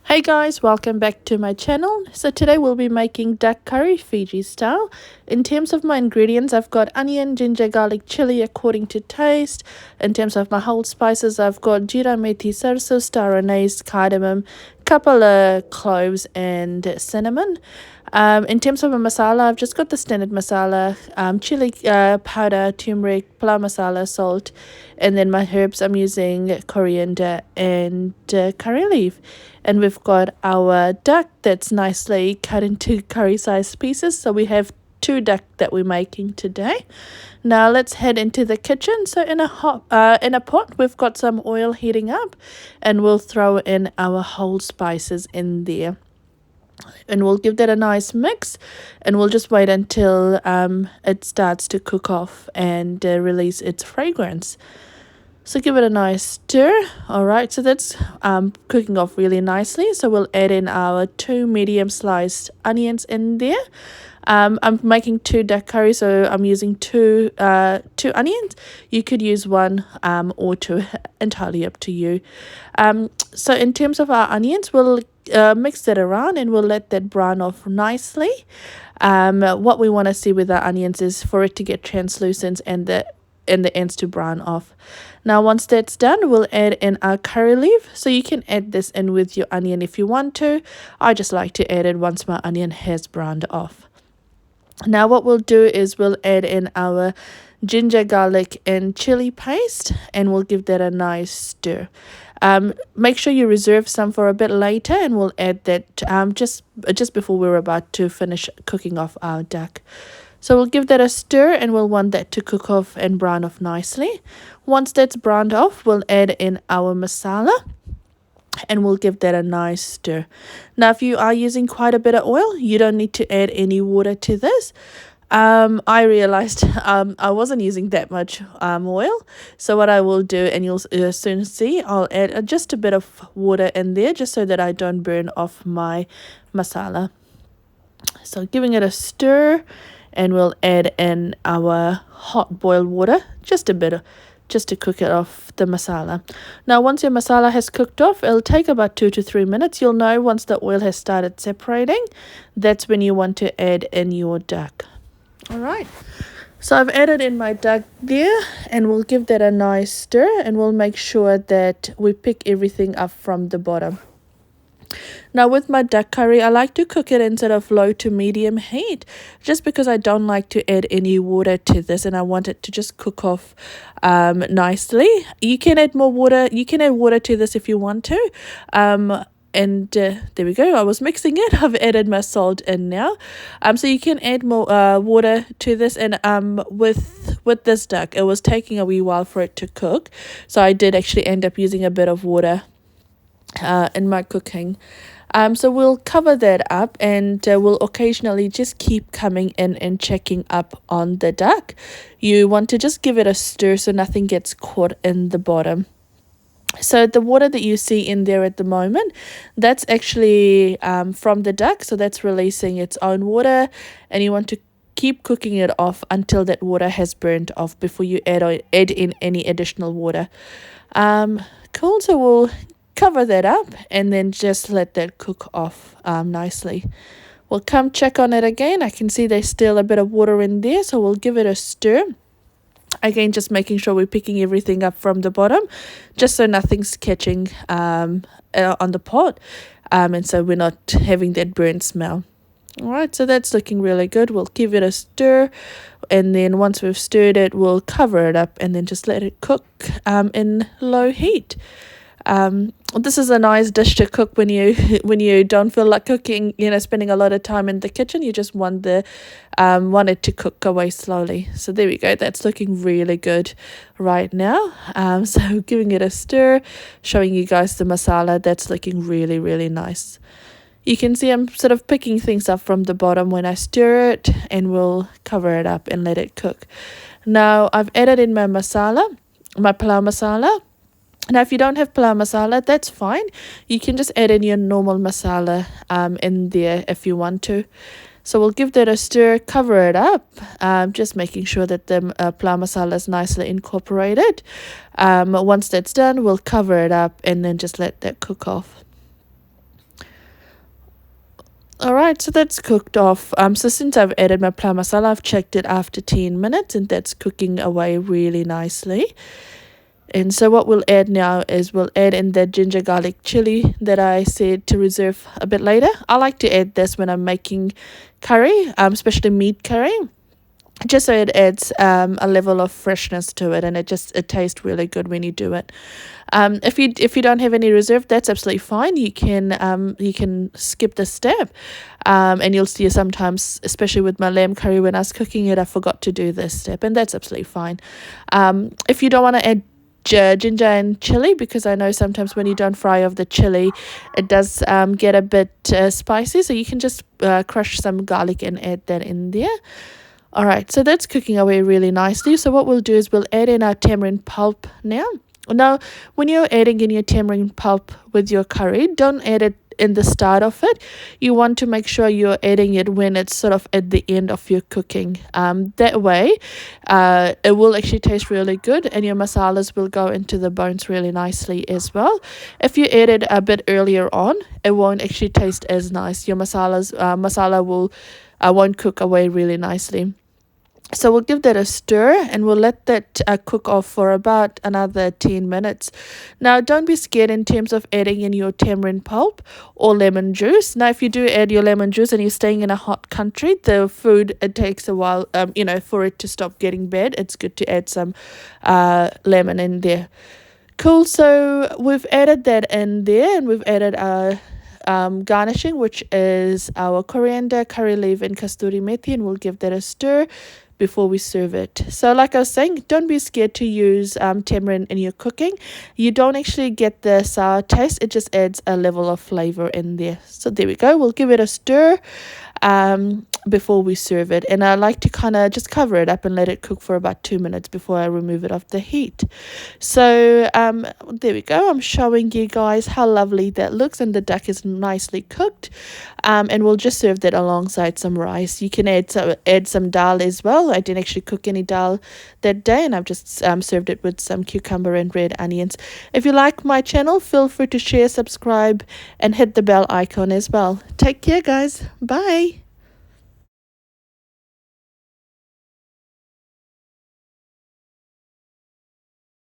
Hey guys, welcome back to my channel. So today we'll be making duck curry Fiji style. In terms of my ingredients, I've got onion, ginger, garlic, chili according to taste. In terms of my whole spices, I've got jeera, methi, sarso, star anise, cardamom, couple of cloves and cinnamon. In terms of a masala, I've just got the standard masala, chili powder, turmeric, pla masala, salt, and then my herbs I'm using coriander and curry leaf. And we've got our duck that's nicely cut into curry sized pieces. So we have 2 duck that we're making today. Now let's head into the kitchen. So in a pot we've got some oil heating up, and we'll throw in our whole spices in there. And we'll give that a nice mix, and we'll just wait until it starts to cook off and release its fragrance. So give it a nice stir. Alright, so that's cooking off really nicely. So we'll add in our 2 medium sliced onions in there. I'm making 2 duck curry, so I'm using two onions. You could use 1 or 2, entirely up to you. So in terms of our onions, we'll mix that around and we'll let that brown off nicely. What we want to see with our onions is for it to get translucent and the ends to brown off. Now once that's done, we'll add in our curry leaf. So you can add this in with your onion if you want to. I just like to add it once my onion has browned off. Now what we'll do is we'll add in our ginger, garlic and chili paste, and we'll give that a nice stir. Make sure you reserve some for a bit later, and we'll add that just before we're about to finish cooking off our duck. So we'll give that a stir, and we'll want that to cook off and brown off nicely. Once that's browned off, we'll add in our masala, and we'll give that a nice stir. Now if you are using quite a bit of oil, you don't need to add any water to this. I realized I wasn't using that much oil, so what I will do, and you'll soon see, I'll add just a bit of water in there just so that I don't burn off my masala. So giving it a stir, and we'll add in our hot boiled water, just a bit, just to cook it off the masala. Now once your masala has cooked off, it'll take about 2 to 3 minutes. You'll know once the oil has started separating. That's when you want to add in your duck. Alright, so I've added in my duck there, and we'll give that a nice stir, and we'll make sure that we pick everything up from the bottom. Now with my duck curry, I like to cook it in sort of low to medium heat, just because I don't like to add any water to this, and I want it to just cook off nicely. You can add more water. You can add water to this if you want to. And there we go, I was mixing it. I've added my salt in now. So you can add more water to this, and with this duck, it was taking a wee while for it to cook, so I did actually end up using a bit of water in my cooking. So we'll cover that up, and we'll occasionally just keep coming in and checking up on the duck. You want to just give it a stir so nothing gets caught in the bottom. So the water that you see in there at the moment, that's actually from the duck, so that's releasing its own water, and you want to keep cooking it off until that water has burnt off before you add in any additional water. Cool, so we'll cover that up and then just let that cook off nicely. We'll come check on it again. I can see there's still a bit of water in there, so we'll give it a stir. Again, just making sure we're picking everything up from the bottom, just so nothing's catching on the pot, and so we're not having that burnt smell. Alright, so that's looking really good. We'll give it a stir, and then once we've stirred it, we'll cover it up and then just let it cook in low heat. This is a nice dish to cook when you don't feel like cooking, spending a lot of time in the kitchen. You just want it to cook away slowly. So there we go, that's looking really good right now. So giving it a stir, showing you guys the masala, that's looking really, really nice. You can see I'm sort of picking things up from the bottom when I stir it, and we'll cover it up and let it cook. Now I've added in my masala, my pla masala. Now if you don't have pla masala, that's fine. You can just add in your normal masala in there if you want to. So we'll give that a stir, cover it up, just making sure that the pla masala is nicely incorporated. Once that's done, we'll cover it up and then just let that cook off. Alright, so that's cooked off. So since I've added my plum masala, I've checked it after 10 minutes and that's cooking away really nicely. And so what we'll add now is we'll add in the ginger garlic chili that I said to reserve a bit later. I like to add this when I'm making curry, especially meat curry, just so it adds a level of freshness to it, and it tastes really good when you do it. If you don't have any reserve, that's absolutely fine. You can skip this step, and you'll see sometimes, especially with my lamb curry, when I was cooking it, I forgot to do this step, and that's absolutely fine. If you don't want to add ginger and chili, because I know sometimes when you don't fry off the chili, it does get a bit spicy, so you can just crush some garlic and add that in there. Alright, so that's cooking away really nicely. So what we'll do is we'll add in our tamarind pulp now. Now, when you're adding in your tamarind pulp with your curry, don't add it in the start of it. You want to make sure you're adding it when it's sort of at the end of your cooking. That way, it will actually taste really good, and your masalas will go into the bones really nicely as well. If you add it a bit earlier on, it won't actually taste as nice. Your masala will won't cook away really nicely. So we'll give that a stir and we'll let that cook off for about another 10 minutes. Now, don't be scared in terms of adding in your tamarind pulp or lemon juice. Now, if you do add your lemon juice and you're staying in a hot country, the food, it takes a while, for it to stop getting bad. It's good to add some lemon in there. Cool, so we've added that in there, and we've added our garnishing, which is our coriander, curry leaf, and kasturi methi, and we'll give that a stir before we serve it. So like I was saying, don't be scared to use tamarind in your cooking. You don't actually get the sour taste, it just adds a level of flavor in there. So there we go, we'll give it a stir before we serve it, and I like to kind of just cover it up and let it cook for about 2 minutes before I remove it off the heat. So there we go, I'm showing you guys how lovely that looks, and the duck is nicely cooked, and we'll just serve that alongside some rice. You can add some dal as well. I didn't actually cook any dal that day, and I've just served it with some cucumber and red onions. If you like my channel, feel free to share, subscribe, and hit the bell icon as well. Take care, guys. Bye.